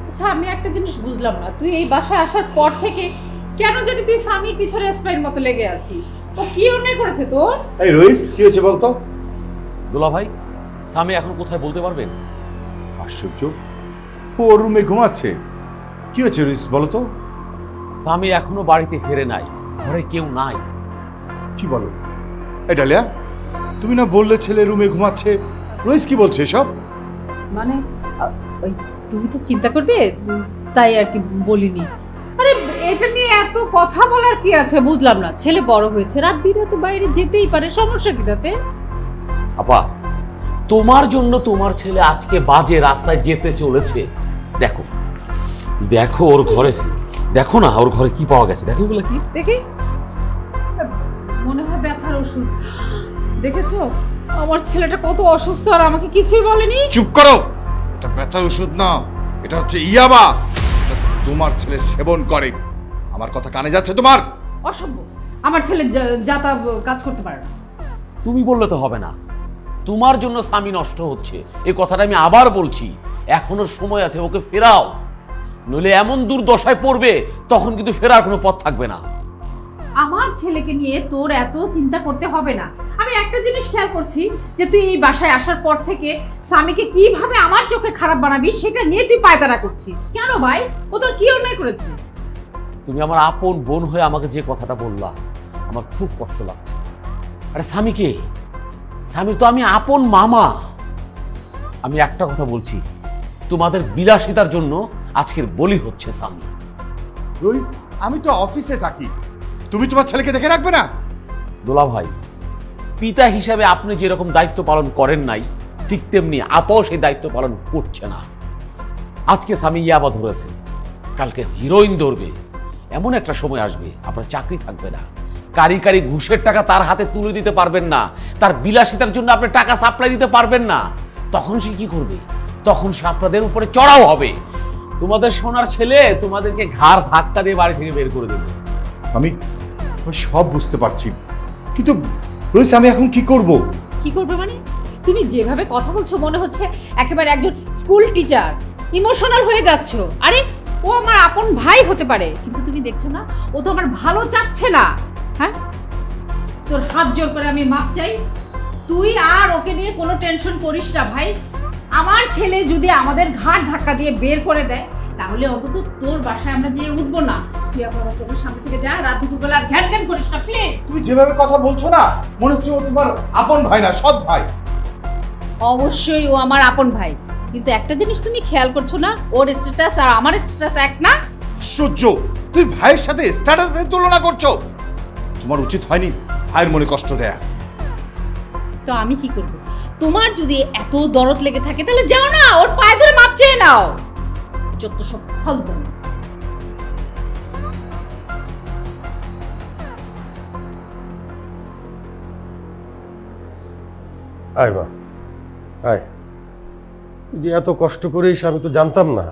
আচ্ছা আমি একটা জিনিস বুঝলাম না, তুই এই বাসায় আসার পর থেকে কেন জানি তুই স্বামীর পিছনে স্পাইন মতো লেগে আছিস? ও কি অন্যায় করেছে তোর? এই রইস, কি হয়েছে বলতো? দুলা ভাই, স্বামী এখন কোথায় বলতে পারবেন? আশ্চর্য, ও রুমে ঘুমাচ্ছে। কি হয়েছে রইস বলো তো? স্বামী এখনো বাড়িতে ফেরে নাই, ঘরে কেউ নাই। কি বলো? এই ডালিয়া, তুমি না বললে ছেলে রুমে ঘুমাচ্ছে? রইস কি বলছে সব? মানে ওই তুমি তো চিন্তা করবে তাই আর কি বলিনি। আরে এটা নিয়ে এত কথা বলার কি আছে? বুঝলাম না, ছেলে বড় হয়েছে, রাত বিরাতে বাইরে যেতেই পারে, সমস্যা কি তাতে? আপা, তোমার জন্য তোমার ছেলে আজকে বাজে রাস্তায় যেতে চলেছে। দেখো দেখো ওর ঘরে, দেখো না ওর ঘরে কি পাওয়া গেছে, দেখো এগুলো কি। দেখি, মনে হয় ব্যথার ওষুধ। দেখেছো আমার ছেলেটা কত অসুস্থ আর আমাকে কিছুই বলেনি। চুপ করো, এটা ব্যথার ওষুধ না, এটা হচ্ছে ইয়াবা। এটা তোমার ছেলে সেবন করে। আমার কথা কানে যাচ্ছে তোমার? অসভ্য, আমার ছেলে যাতা কাজ করতে পারে না। তুমি বললে তো হবে না, তোমার জন্য স্বামী নষ্ট হচ্ছে, এই কথাটা আমি আবার বলছি। এখনো সময় আছে, ওকে ফেরাও, নইলে এমন দুর্দশায় পড়বে তখন কিন্তু ফেরার কোনো পথ থাকবে না। আমার ছেলেকে নিয়ে তোর এত চিন্তা করতে হবে না। আমি একটা জিনিস খেয়াল করছি যে তুই এই বাসায় আসার পর থেকে স্বামীকে কিভাবে আমার চোখে খারাপ বানাবি সেটা নিয়ে তুই পায়তারা করছিস। কেন ভাই, ও তোর কি অন্যায় করেছে? তুমি আমার আপন বোন হয়ে আমাকে যে কথাটা বললা, আমার খুব কষ্ট লাগছে। আরে স্বামীকে, স্বামীর তো আমি আপন মামা। আমি একটা কথা বলছি, তোমাদের বিলাসিতার জন্য আজকের বলি হচ্ছে স্বামী। রইস, আমি তো অফিসে থাকি, তুমি তোমার ছেলেকে দেখে রাখবে না? দোলা ভাই, পিতা হিসাবে আপনি যেরকম দায়িত্ব পালন করেন নাই, ঠিক তেমনি আপাও সেই দায়িত্ব পালন করছে না। আজকে স্বামী ইয়াবা ধরেছে, কালকে হিরোইন ধরবে। এমন একটা সময় আসবে আপনার চাকরি থাকবে না, কারি কারি ঘুষের টাকা তার হাতে তুলে দিতে পারবেন না, তার বিলাসিতার জন্য আপনি টাকা সাপ্লাই দিতে পারবেন না। তখন সে কি করবে? তখন সে আপনাদের উপরে চড়াও হবে। তোমাদের সোনার ছেলে তোমাদেরকে ঘাড় ধাক্কা দিয়ে বাড়ি থেকে বের করে দেবে। আমি সব বুঝতে পারছি, কিন্তু রইস আমি এখন কি করব? কি করবে মানে? তুমি যেভাবে কথা বলছো মনে হচ্ছে একেবারে একজন স্কুল টিচার, ইমোশনাল হয়ে যাচ্ছ। আরে ও আমার আপন ভাই হতে পারে, কিন্তু তুমি দেখছো না ও তো আমার ভালো চাচ্ছে না। হ্যাঁ, তোর হাত জোর করে আমি মাপ চাই, তুই আর ওকে নিয়ে কোনো টেনশন করিস না ভাই। আমার ছেলে যদি আমাদের ঘাট ধাক্কা দিয়ে বের করে দেয় তাহলে অন্তত তোর বাসায় আমরা যেয়ে উঠবো না। তুই আমার চোখের সামনে থেকে যা, রাত দুপুরবেলা আর ঘ্যান ঘ্যান করিস না প্লিজ। তুমি যেভাবে কথা বলছো না, মনে হচ্ছে ও তোমার আপন ভাই না, সৎ ভাই। অবশ্যই ও আমার আপন ভাই, কিন্তু একটা জিনিস তুমি খেয়াল করছো না, ওর স্ট্যাটাস আর আমার স্ট্যাটাস এক না। আশ্চর্য, তুই ভাইয়ের সাথে স্ট্যাটাসের তুলনা করছো? তোমার উচিত হয়নি ভাইয়ের মনে কষ্ট দেয়া। তো আমি কি করব? তোমার যদি এত দরদ লেগে থাকে তাহলে যাও না, ওর পায়ে ধরে মাপ চেয়ে নাও। যত সব ফালতু। আয় বা, আয়। যে এত কষ্ট করিস আমি তো জানতাম না।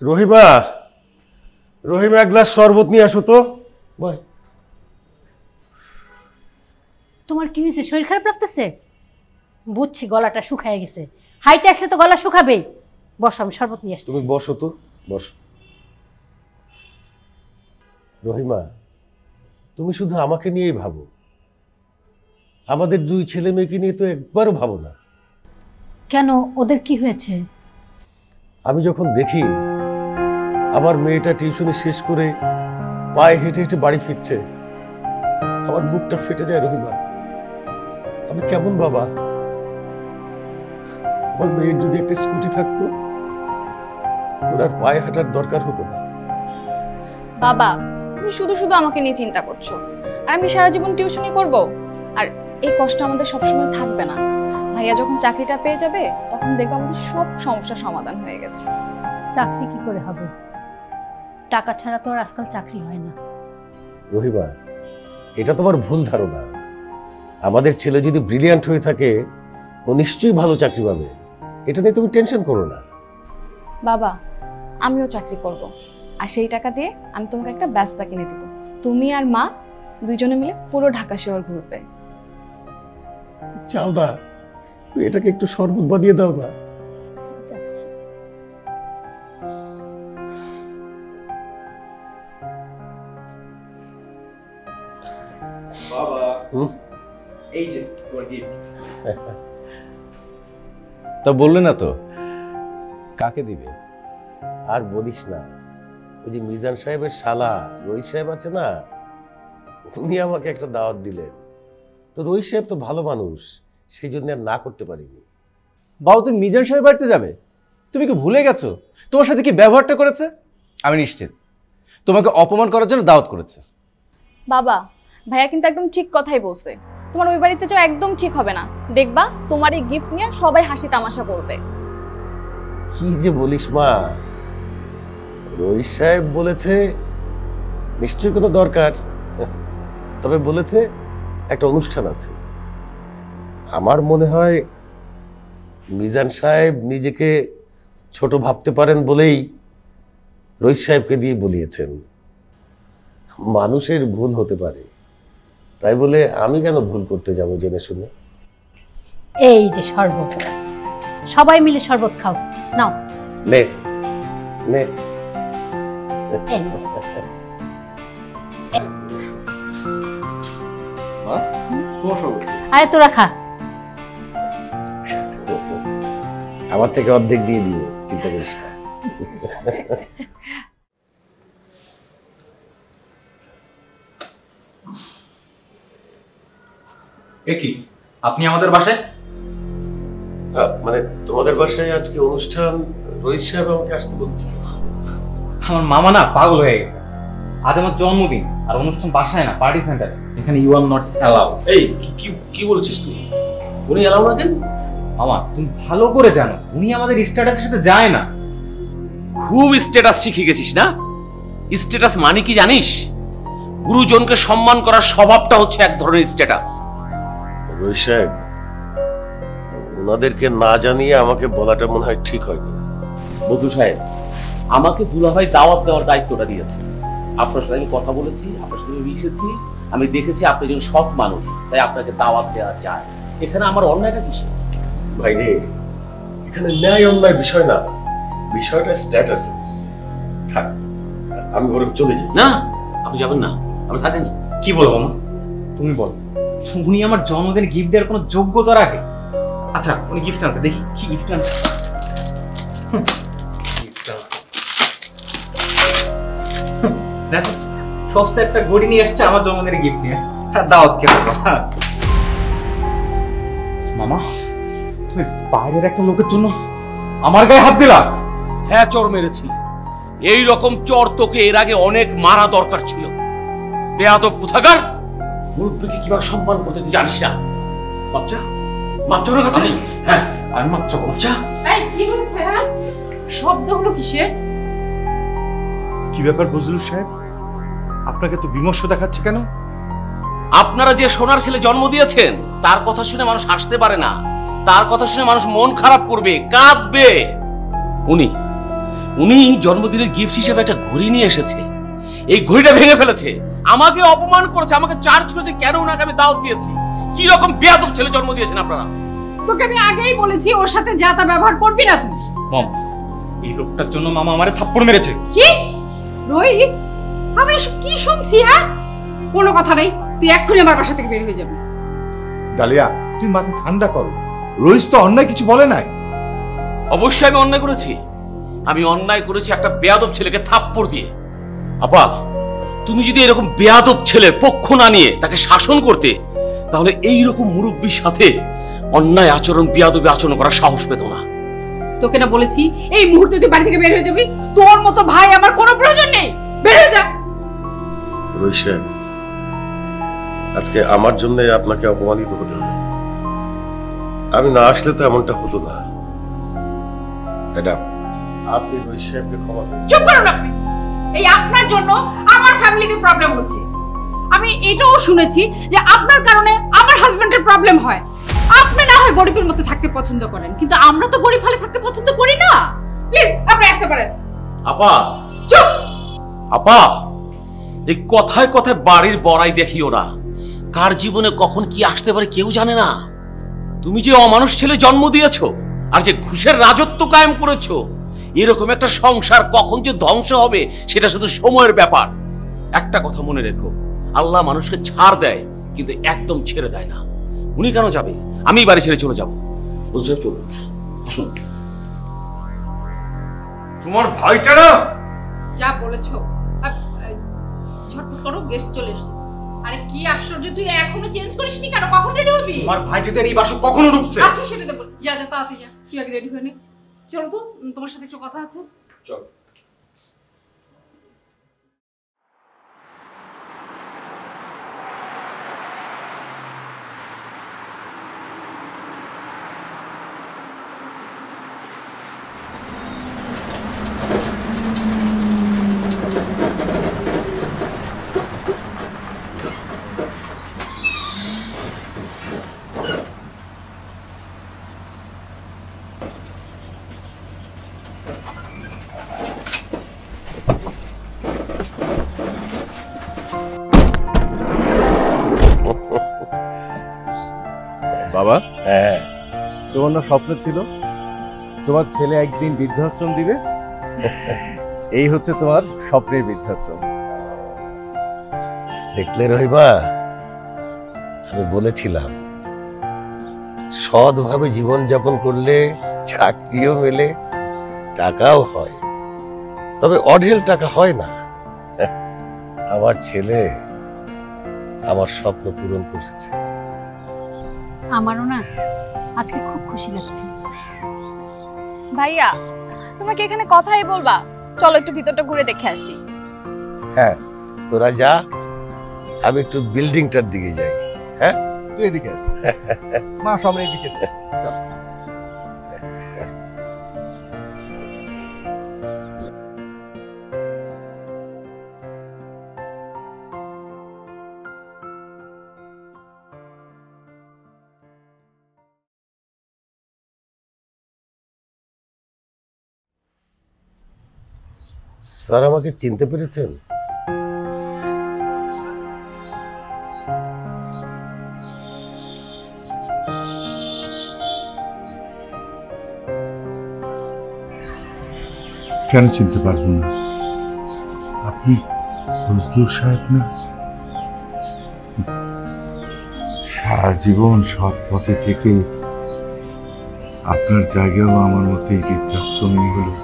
রহিমা, রহিমা এক গ্লাস শরবত নিয়ে আসো তো। বয়। তোমার কি হয়েছে? শরীর খারাপ লাগতেছে? বুঝছি, গলাটা শুকায় গেছে। হাইটে আসলে তো গলা শুকাবেই। বসো, আমি শরবত নিয়ে আসছি। তুমি বসো তো, বসো। রহিমা, তুমি শুধু আমাকে নিয়েই ভাবো, আমাদের দুই ছেলে মেয়েকে নিয়ে তো একবারও ভাবো না। কেন, ওদের কি হয়েছে? আমি যখন দেখি আমার মেয়েটা টিউশনি শেষ করে পায়ে হেঁটে হেঁটে বাড়ি ফিরছে, আমার বুকটা ফেটে যায়। রহিমা, আমি কেমন বাবা? আমার মেয়ের যদি একটা স্কুটি থাকতো, ওর আর পায়ে হাঁটার দরকার হতো না। বাবা, তুমি শুধু শুধু আমাকে নিয়ে চিন্তা করছো, আর আমি সারা জীবন টিউশনি করব? আর এই কষ্ট আমাদের সবসময় থাকবে না। ভাইয়া যখন চাকরিটা পেয়ে যাবে তখন দেখবো আমাদের সব সমস্যার সমাধান হয়ে গেছে। চাকরি কি করে হবে? টাকা ছাড়া তো আর আজকাল চাকরি হয় না। রহিমা, এটা তোমার ভুল ধারণা। আমাদের ছেলে যদি ব্রিলিয়ান্ট হয়ে থাকে, ও নিশ্চয়ই ভালো চাকরি পাবে। এটা নিয়ে তুমি টেনশন করো না। বাবা, আমিও চাকরি করব, আর সেই টাকা দিয়ে আমি তোমাকে একটা ব্যাসপা কিনে দিব। তুমি আর মা দুইজনে মিলে পুরো ঢাকা শহর ঘুরবে। চাও না, তুই এটাকে একটু শরবত বানিয়ে দাও না। যাচ্ছি। বাবা, হুম? এই যে তোমার গিফট। তা বললে না তো কাকে দিবে? আর বলিস না, ওই যে মিজান সাহেবের শালা রইস সাহেব আছে না, উনি আমাকে একটা দাওয়াত দিলেন। তো রইস সাহেব তো ভালো মানুষ, সেই জন্য আর না করতে পারিনি। বাবা, তুমি মিজান সাহেবের বাড়িতে যাবে? তুমি কি ভুলে গেছো তোমার সাথে কি ব্যবহারটা করেছে? আমি নিশ্চিত তোমাকে অপমান করার জন্য দাওয়াত করেছে। বাবা, ভাইয়া কিন্তু একদম ঠিক কথাই বলছে। তোমার ওই বাড়িতে যাও একদম ঠিক হবে না। দেখবা তোমার এই গিফট নিয়ে সবাই হাসি তামাশা করবে। কি যে বলিস মা, রইস সাহেব বলেছে নিশ্চয়ই কোনো দরকার, তবে বলেছে একটা অনুষ্ঠান আছে। আমার মনে হয় মিজান সাহেব নিজেকে ছোট ভাবতে পারেন বলেই রইস সাহেবকে দিয়ে বলিয়েছেন। মানুষের ভুল হতে পারে, তাই বলে আমি কেন ভুল করতে যাব জেনে শুনে? এই যে শরবত, সবাই মিলে শরবত খাও, নাও। নে নে। এই নাও। আরে তোরা খা। আমার থেকে অর্ধেক দিয়ে দিও, চিন্তা করিস না। এ কি, আপনি আমাদের বাসায়? মানে তোমাদের বাসায় আজকে অনুষ্ঠান, রোহিত সাহেব আমাকে আসতে বলছিল। আমার মামা না পাগল হয়ে গেছে। আজ আমার জন্মদিন, আর অনুষ্ঠান বাসায় না, পার্টি সেন্টারে। এখানে ইউ আর নট অ্যালাউড। এই কি বলছিস তুই? উনি এলাও না কেন? মামা তুমি ভালো করে জানো উনি আমাদের স্ট্যাটাসের সাথে যায় না। খুব স্ট্যাটাস শিখে গেছিস না? স্ট্যাটাস মানে কি জানিস? গুরুজনকে সম্মান করার স্বভাবটা হচ্ছে এক ধরনের স্ট্যাটাস। রোহিত সাহেব, ওনাদেরকে না জানিয়ে আমাকে বলাটা মনে হয় ঠিক হয়নি। বধু সাহেব, আমাকে দুলাভাই দাওয়াত দেওয়ার দায়িত্বটা দিয়েছে। আপনার সাথে আমি কথা বলেছি, আপনার সাথে মিশেছি, আমি দেখেছি আপনি একজন সৎ মানুষ, তাই আপনাকে দাওয়াত দেওয়া যায়। এখানে আমার অন্যায়টা কিসে? ভাই রে, এখানে ন্যায় অন্যায় বিষয় না, বিষয়টা স্ট্যাটাস। থাক, আমি ঘরে চলে যাই। না, আপনি যাবেন না, আপনি থাকেন। কি বলবো মা, তুমি বল। উনি আমার জন্মদিনে গিফট দেওয়ার কোনো যোগ্যতা রাখে? আচ্ছা উনি গিফট আনছে, দেখি কি গিফট আনছে। দেখো সস্তা একটা ঘড়ি নিয়ে আসছে আমার জন্মদিনে গিফট নিয়ে, তার দাওয়াত কে দেবো? মামা তুমি বাইরের একটা লোকের জন্য আমার গায়ে হাত দিলা? হ্যাঁ, চোর মেরেছি। এই রকম চোর তোকে এর আগে অনেক মারা দরকার ছিল। বেয়াদব কোথাকার! মুরব্বীকে কিভাবে সম্মান করতে তুই জানিস না? বাচ্চা মাত্র কাছে নেই। হ্যাঁ, আমি মাত্র বাচ্চা। এই কি হয়েছে? হ্যাঁ, শব্দ হলো কিসের? কি ব্যাপার বজলুর সাহেব, আপনাকে তো বিমর্ষ দেখাচ্ছে কেন? আপনারা যে সোনার ছেলে জন্ম দিয়েছেন তার কথা শুনে মানুষ হাসতে পারে না, তার কথা শুনে মানুষ মন খারাপ করবে, কাঁদবে। উনি জন্মদিনের গিফট হিসেবে একটা ঘড়ি নিয়ে এসেছে। এই ঘড়িটা ভেঙে ফেলেছে, আমাকে অপমান করেছে, আমাকে চার্জ করেছে কেন ওনাকে আমি দাওয়াত দিয়েছি। কি রকম বেয়াদব ছেলে জন্ম দিয়েছেন আপনারা! তোকে আমি আগেই বলেছি ওর সাথে যা তা ব্যবহার করবি না তুই। মম, এই লোকটার জন্য মামা আমারে থাপ্পড় মেরেছে। কি রোহিত, আমি এসব কি শুনছি? হ্যাঁ, কোনো কথা নেই, তুই এক্ষুনি আমার বাসা থেকে বের হয়ে যাবি। ডালিয়া, তুই মাথা ঠান্ডা কর। রোহিত তো অন্যায় কিছু বলে নাই। অবশ্যই আমি অন্যায় করেছি। আমি অন্যায় করেছি একটা বেয়াদব ছেলেকে থাপ্পড় দিয়ে। আপা, তুমি যদি এরকম বেয়াদব ছেলের পক্ষ না নিয়ে তাকে শাসন করতে, তাহলে এইরকম মুরব্বীর সাথে অন্যায় আচরণ, বেয়াদবি আচরণ করার সাহস পেত না। তোকে না বলেছি এই মুহূর্তে তুই বাড়ি থেকে বের হয়ে যাবি? তোর মতো ভাই আমার কোনো প্রয়োজন নেই, বের হয়ে যা। রোহিত সাহেব, আজকে আমার জন্য আপনাকে অপমানিত হতে হবে। আমি না আসলে তো এমনটা হতো না। ম্যাডাম, আপনি রোহিত সাহেবকে ক্ষমা করুন। চুপ করুন আপনি। এই আপনার জন্য আমার ফ্যামিলিতে প্রবলেম হচ্ছে। আমি এটাও শুনেছি যে আপনার কারণে আমার হাজবেন্ডের প্রবলেম হয়। আপনি না হয় গরিবের মতো থাকতে পছন্দ করেন, কিন্তু আমরা তো গরিব হলে থাকতে পছন্দ করি না। প্লিজ আপনি আসতে পারেন। আপা চুপ। আপা, এই কথায় কথায় বাড়ির বড়াই দেখিও না। কার জীবনে কখন কি আসতে পারে কেউ জানে না। তুমি যে অমানুষ ছেলে জন্ম দিয়েছো আর যে ঘুষের রাজত্ব কায়েম করেছো, এরকম একটা সংসার কখন যে ধ্বংস হবে সেটা শুধু সময়ের ব্যাপার। একটা কথা মনে রেখো, আল্লাহ মানুষকে ছাড় দেয় কিন্তু একদম ছেড়ে দেয় না। উনি কেন যাবে? আমি বাড়ি ছেড়ে চলে যাবো। বুঝছো? চলুন, আসুন। তোমার ভাইটা না যা বলেছো, ঝটপট করো, গেস্ট চলে এসেছে। আরে কি আশ্চর্য, তুই এখনো চেঞ্জ করিসনি কেন? কখন রেডি হবি? তোমার ভাই যদি এই বাসা কখনো ঢুকছে। আচ্ছা সেটা তো বল। যা যা তাড়াতাড়ি যা, তুই আগে রেডি হয়ে নে। চলো তো, তোমার সাথে একটু কথা আছে। চল। বাবা, হ্যাঁ তোমার না স্বপ্ন ছিল তোমার ছেলে একদিন বৃদ্ধাশ্রম দিবে? এই হচ্ছে তোমার স্বপ্নের বৃদ্ধাশ্রম। দেখলে রহিমা, আমি বলেছিলাম সৎভাবে জীবনযাপন করলে চাকরিও মেলে, টাকাও হয়, তবে অঢেল টাকা হয় না। আমার ছেলে আমার স্বপ্ন পূরণ করেছে। আমারও না আজকে খুব খুশি লাগছে। ভাইয়া তোমরা কি এখানে কথাই বলবা? চলো একটু ভিতরটা ঘুরে দেখে আসি। হ্যাঁ, তোরা যা, আমি একটু বিল্ডিংটার দিকে যাই। হ্যাঁ, তুই এদিকে মা, সামনে এদিকে চল। স্যার আমাকে চিনতে পেরেছেন? কেন চিনতে পারবো না? আপনি ফজলুর সাহেব না? সারা জীবন সৎ পথে থেকে আপনার জায়গাও আমার মতো এই বৃদ্ধাশ্রমই হলো।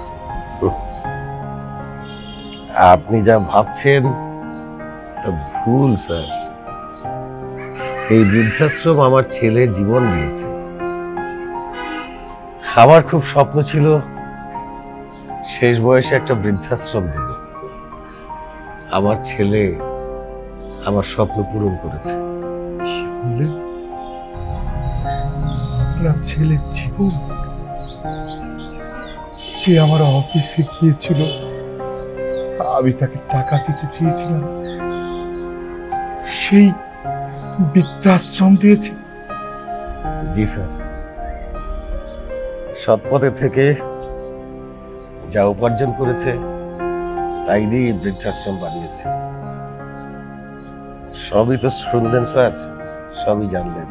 আপনি যা ভাবছেন তা ভুল স্যার। এই বৃদ্ধাশ্রম আমার ছেলে জীবন দিয়েছে। আমার খুব স্বপ্ন ছিল শেষ বয়সে একটা বৃদ্ধাশ্রম দেব। আমার ছেলে আমার স্বপ্ন পূরণ করেছে। কি বললেন? আপনার ছেলের জীবন? যে আমার অফিসে গিয়েছিল, আমি তাকে টাকা দিতে চেয়েছিলাম, সেই বৃদ্ধাশ্রম দিয়েছে? জি স্যার, সৎ পথে থেকে যা উপার্জন করেছে তাই দিয়ে বৃদ্ধাশ্রম বানিয়েছে। সবই তো শুনলেন স্যার, সবই জানলেন।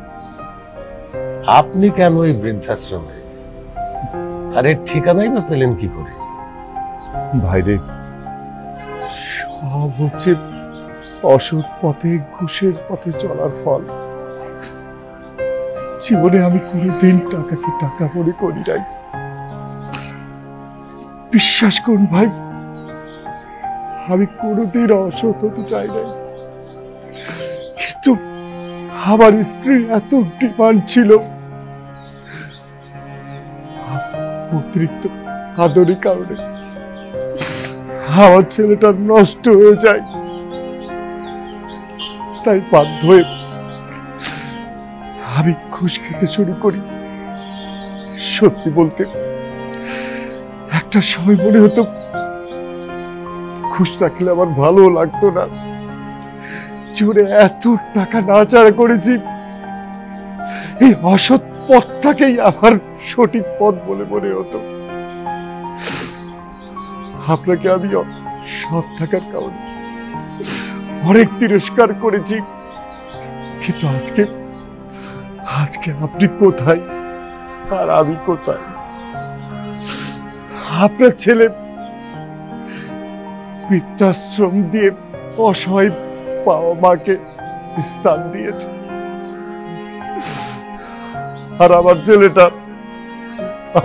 আপনি কেন এই বৃদ্ধাশ্রমে? আরে ঠিকানাই বা পেলেন কি করে? ভাইরে, সব হচ্ছে অসৎ পথে, ঘুষের পথে চলার ফল। জীবনে আমি কোনোদিন টাকাকে টাকা মনে করি নাই। বিশ্বাস করুন ভাই, আমি কোনোদিন অসৎ হতে চাই নাই, কিন্তু আমার স্ত্রীর এত ডিমান্ড ছিল, অতিরিক্ত আদরের কারণে আমার ছেলেটা নষ্ট হয়ে যায়। তাই বাধ্য হয়ে আমি ঘুষ খেতে শুরু করি। সত্যি বলতে একটা সময় মনে হতো ঘুষ না খেলে আমার ভালো লাগতো না। জীবনে এত টাকা নাড়াচাড়া করেছি, এই অসৎ পথটাকেই আমার সঠিক পথ বলে মনে হতো। আপনাকে আমি সৎ থাকার কারণে অনেক তিরস্কার করেছি, কিন্তু আজকে আপনি কোথায় আর আমি কোথায়? আপনার ছেলে বৃদ্ধাশ্রম দিয়ে অসহায় বাবা মাকে স্থান দিয়েছে, আর আমার ছেলেটা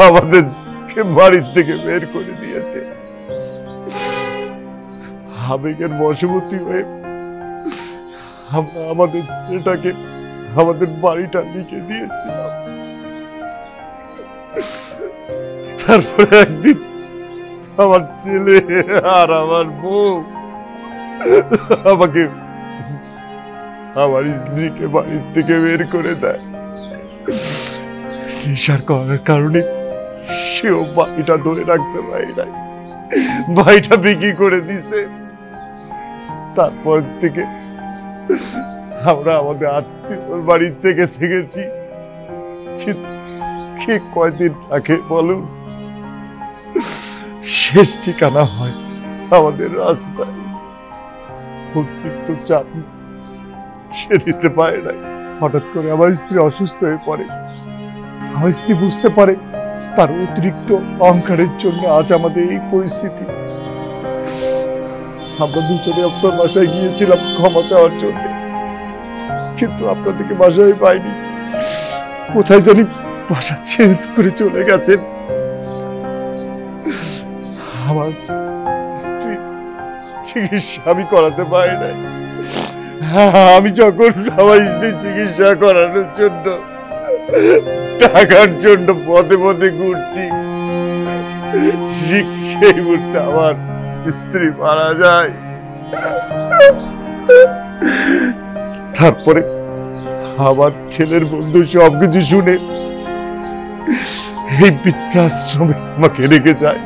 আমাদেরকে বাড়ির থেকে বের করে দিয়েছে। আবেগের বশবর্তী হয়ে আমরা আমাদের ছেলেটাকে আমাদের বাড়িটা লিখে দিয়েছিলাম। তারপরে একদিন আমার ছেলে আর আমার বউ আমাকে, আমার স্ত্রীকে বাড়ির থেকে বের করে দেয়। নেশার করার কারণে সেও বাড়িটা ধরে রাখতে পারে নাই, বাড়িটা বিক্রি করে দিছে। তারপর থেকে আমরা আমাদের আত্মীয়র বাড়ির থেকে থেকেছি, কে কয়দিন আগে বলুন, শেষ ঠিকানা হয় আমাদের রাস্তায়। অতিরিক্ত চাপ সে নিতে পারে নাই। হঠাৎ করে আমার স্ত্রী অসুস্থ হয়ে পড়ে, আমার স্ত্রী বুঝতে পারে তার অতিরিক্ত অহংকারের জন্য আজ আমাদের এই পরিস্থিতি। আমরা দুজনে আপনার বাসায় গিয়েছিলাম ক্ষমা চাওয়ার জন্য, কিন্তু আপনাদেরকে বাসায় পাইনি। কোথায় জানি বাসা চেঞ্জ করে চলে গেছেন। আমার স্ত্রী চিকিৎসা আমি করাতে পারি নাই। আমি যখন আমার স্ত্রীর চিকিৎসা করানোর জন্য টাকার জন্য পথে পথে ঘুরছি, ঠিক সেই মুহূর্তে আমার স্ত্রী মারা যায়। তারপরে আমার ছেলের বন্ধু সবকিছু শুনে এই বৃদ্ধাশ্রমে আমাকে রেখে যায়।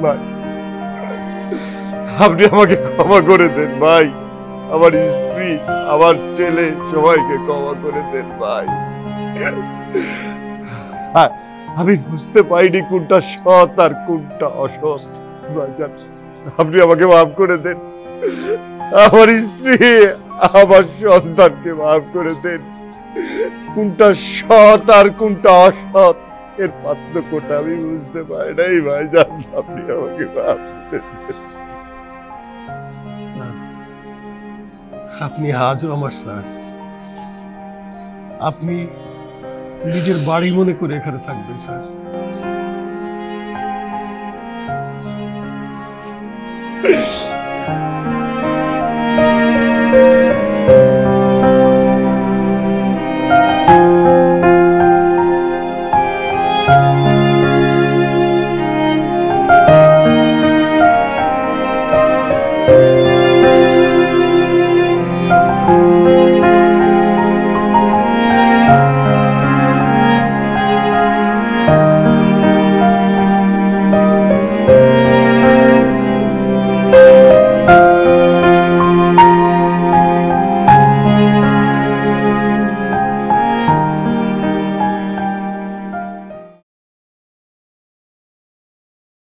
ভাই, আপনি আমাকে ক্ষমা করে দেন ভাই। আমার স্ত্রী, আমার ছেলে, সবাইকে ক্ষমা করে দেন ভাই। আমি বুঝতে পারিনি কোনটা সৎ আর কোনটা অসৎ। ভাইজান, আপনি আমাকে মাফ করে দেন। আমার স্ত্রী, আমার সন্তানকে মাফ করে দেন। কোনটা সৎ আর কোনটা অসৎ এর পার্থক্যটা আমি বুঝতে পারি নাই ভাইজান, আপনি আমাকে মাফ করে দেন। আপনি আজও আমার স্যার। আপনি নিজের বাড়ি মনে করে এখানে থাকবেন স্যার।